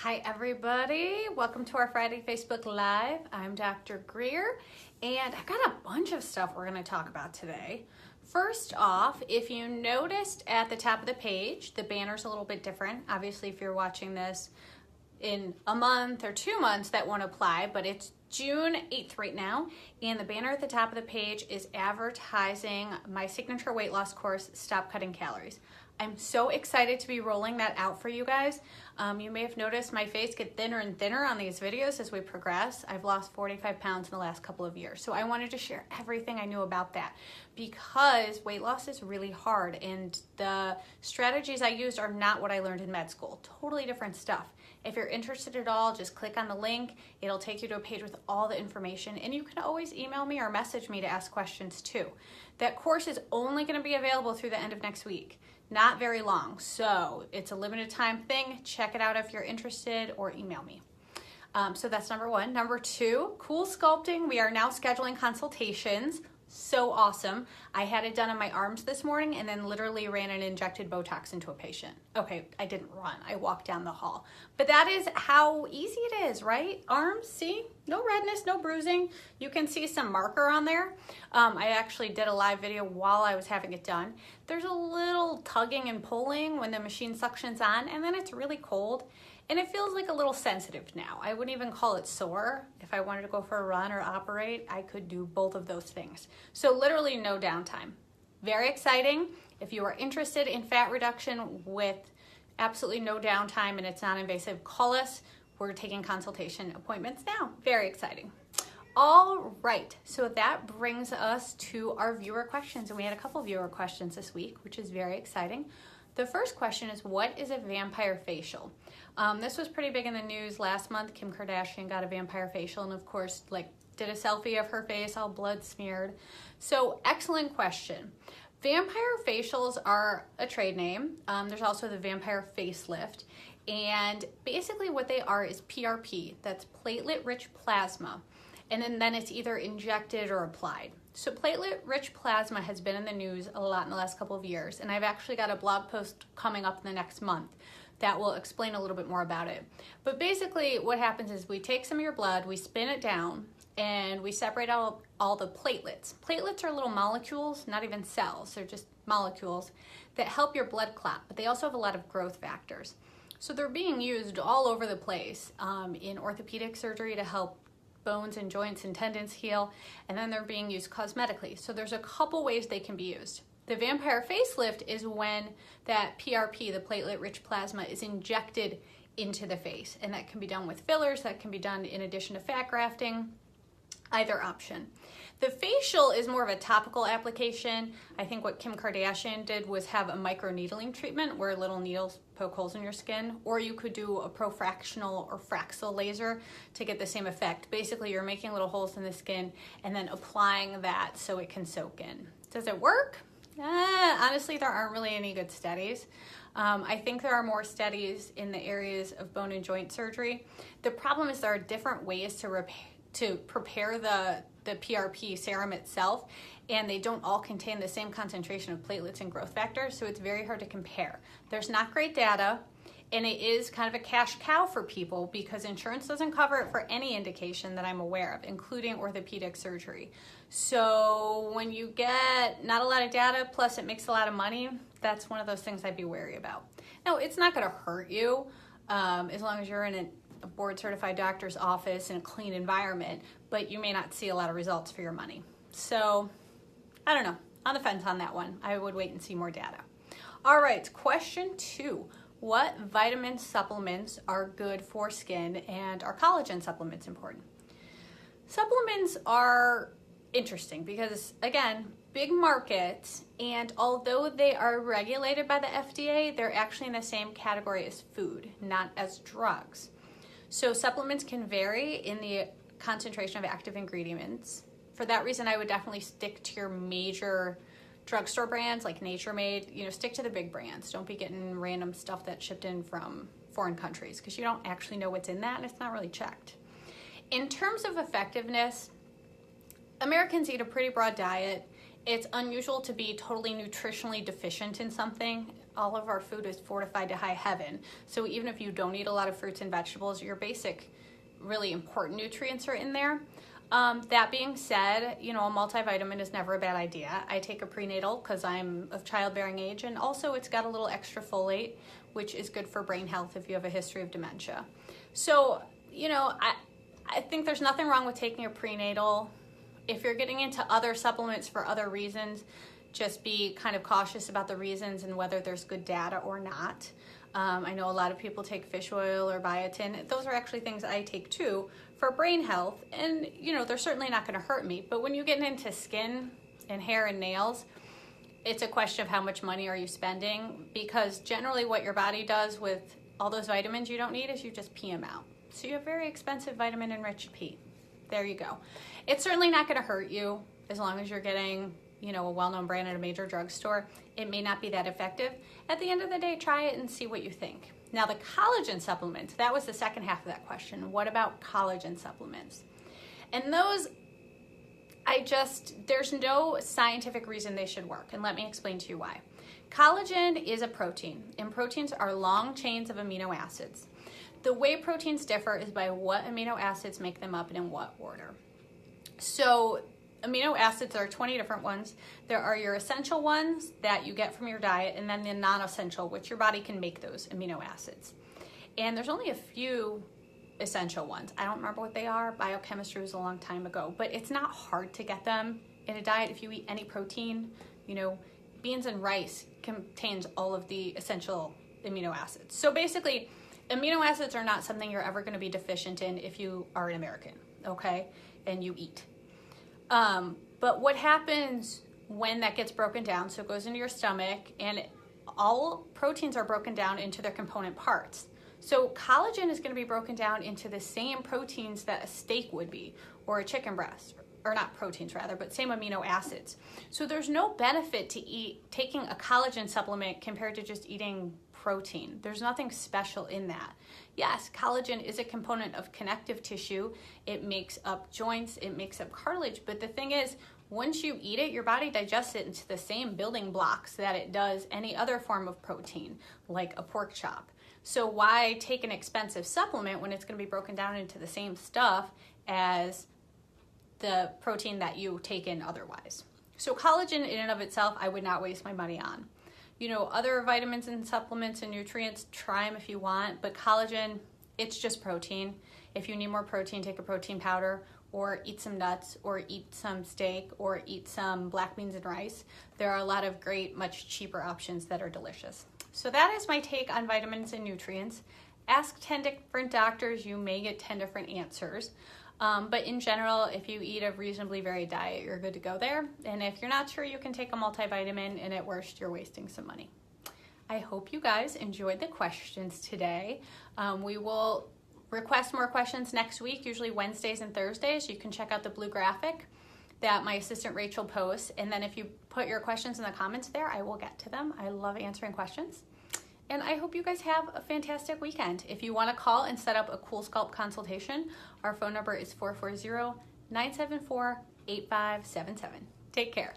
Hi everybody, welcome to our Friday Facebook Live. I'm Dr. Greer and I've got a bunch of stuff we're going to talk about today. First off, if you noticed at the top of the page, the banner's a little bit different. Obviously, if you're watching this in a month or 2 months, that won't apply, but it's June 8th right now, and the banner at the top of the page is advertising my signature weight loss course, Stop Cutting Calories. I'm so excited to be rolling that out for you guys. You may have noticed my face get thinner and thinner on these videos as we progress. I've lost 45 pounds in the last couple of years. So I wanted to share everything I knew about that because weight loss is really hard and the strategies I used are not what I learned in med school. Totally different stuff. If you're interested at all, just click on the link. It'll take you to a page with all the information, and you can always email me or message me to ask questions too. That course is only going to be available through the end of next week. Not very long, so it's a limited time thing. Check it out if you're interested or email me. So that's number one. Number two, CoolSculpting. We are now scheduling consultations. So awesome. I had it done on my arms this morning and then literally ran and injected Botox into a patient. Okay, I didn't run. I walked down the hall. But that is how easy it is, right? Arms, see? No redness, no bruising. You can see some marker on there. I actually did a live video while I was having it done. There's a little tugging and pulling when the machine suctions on, and then it's really cold. And it feels like a little sensitive now. I wouldn't even call it sore. If I wanted to go for a run or operate, I could do both of those things. So literally no downtime. Very exciting. If you are interested in fat reduction with absolutely no downtime and it's non-invasive, call us. We're taking consultation appointments now. Very exciting. All right, so that brings us to our viewer questions. And we had a couple viewer questions this week, which is very exciting. The first question is, what is a vampire facial? This was pretty big in the news last month. Kim Kardashian got a vampire facial and of course did a selfie of her face all blood smeared. So excellent question. Vampire facials are a trade name. There's also the vampire facelift. And basically what they are is PRP, that's platelet-rich plasma. And then it's either injected or applied. So platelet-rich plasma has been in the news a lot in the last couple of years, and I've actually got a blog post coming up in the next month that will explain a little bit more about it. But basically what happens is we take some of your blood, we spin it down, and we separate out all the platelets. Platelets are little molecules, not even cells, they're just molecules that help your blood clot, but they also have a lot of growth factors. So they're being used all over the place in orthopedic surgery to help bones and joints and tendons heal, and then they're being used cosmetically. So there's a couple ways they can be used. The vampire facelift is when that PRP, the platelet-rich plasma, is injected into the face, and that can be done with fillers, that can be done in addition to fat grafting, either option. The facial is more of a topical application. I think what Kim Kardashian did was have a microneedling treatment where little needles poke holes in your skin, or you could do a profractional or Fraxel laser to get the same effect. Basically, you're making little holes in the skin and then applying that so it can soak in. Does it work? Honestly, there aren't really any good studies. I think there are more studies in the areas of bone and joint surgery. The problem is there are different ways to prepare the PRP serum itself, and they don't all contain the same concentration of platelets and growth factors, so it's very hard to compare. There's not great data, and it is kind of a cash cow for people because insurance doesn't cover it for any indication that I'm aware of, including orthopedic surgery. So when you get not a lot of data, plus it makes a lot of money, that's one of those things I'd be wary about. Now, it's not gonna hurt you as long as you're in a board-certified doctor's office in a clean environment, but you may not see a lot of results for your money. So, I don't know, on the fence on that one. I would wait and see more data. All right, question 2. What vitamin supplements are good for skin, and are collagen supplements important? Supplements are interesting because, again, big markets, and although they are regulated by the FDA, they're actually in the same category as food, not as drugs. So supplements can vary in the concentration of active ingredients. For that reason, I would definitely stick to your major drugstore brands like Nature Made. Stick to the big brands. Don't be getting random stuff that's shipped in from foreign countries because you don't actually know what's in that and it's not really checked. In terms of effectiveness, Americans eat a pretty broad diet. It's unusual to be totally nutritionally deficient in something. all of our food is fortified to high heaven. So even if you don't eat a lot of fruits and vegetables, your basic, really important nutrients are in there. That being said, you know, a multivitamin is never a bad idea. I take a prenatal because I'm of childbearing age, and also it's got a little extra folate, which is good for brain health if you have a history of dementia. So, you know, I think there's nothing wrong with taking a prenatal. If you're getting into other supplements for other reasons, just be kind of cautious about the reasons and whether there's good data or not. I know a lot of people take fish oil or biotin. Those are actually things I take too for brain health, and you know, they're certainly not going to hurt me. But when you get into skin and hair and nails, it's a question of how much money are you spending, because generally what your body does with all those vitamins you don't need is you just pee them out. So you have very expensive vitamin enriched pee. There you go. It's certainly not going to hurt you as long as you're getting, you know, a well-known brand at a major drugstore. It may not be that effective. At the end of the day, try it and see what you think. Now, the collagen supplements, that was the second half of that question. What about collagen supplements? And those, there's no scientific reason they should work, and let me explain to you why. Collagen is a protein, and proteins are long chains of amino acids. The way proteins differ is by what amino acids make them up and in what order. So amino acids, there are 20 different ones. There are your essential ones that you get from your diet, and then the non-essential, which your body can make those amino acids. And there's only a few essential ones. I don't remember what they are. Biochemistry was a long time ago, but it's not hard to get them in a diet if you eat any protein. You know, beans and rice contains all of the essential amino acids. So basically, amino acids are not something you're ever going to be deficient in if you are an American, okay, and you eat. But what happens when that gets broken down, so it goes into your stomach, and all proteins are broken down into their component parts. So collagen is going to be broken down into the same proteins that a steak would be, or a chicken breast, or not proteins rather, but same amino acids. So there's no benefit to taking a collagen supplement compared to just eating protein. There's nothing special in that. Yes, collagen is a component of connective tissue. It makes up joints, it makes up cartilage, but the thing is, once you eat it, your body digests it into the same building blocks that it does any other form of protein, like a pork chop. So why take an expensive supplement when it's going to be broken down into the same stuff as the protein that you take in otherwise? So collagen in and of itself, I would not waste my money on. You know, other vitamins and supplements and nutrients, try them if you want, but collagen, it's just protein. If you need more protein, take a protein powder, or eat some nuts, or eat some steak, or eat some black beans and rice. There are a lot of great, much cheaper options that are delicious. So that is my take on vitamins and nutrients. Ask 10 different doctors, you may get 10 different answers. But in general, if you eat a reasonably varied diet, you're good to go there. And if you're not sure, you can take a multivitamin, and at worst, you're wasting some money. I hope you guys enjoyed the questions today. We will request more questions next week, usually Wednesdays and Thursdays. You can check out the blue graphic that my assistant Rachel posts. And then if you put your questions in the comments there, I will get to them. I love answering questions. And I hope you guys have a fantastic weekend. If you want to call and set up a CoolSculpt consultation, our phone number is 440-974-8577. Take care.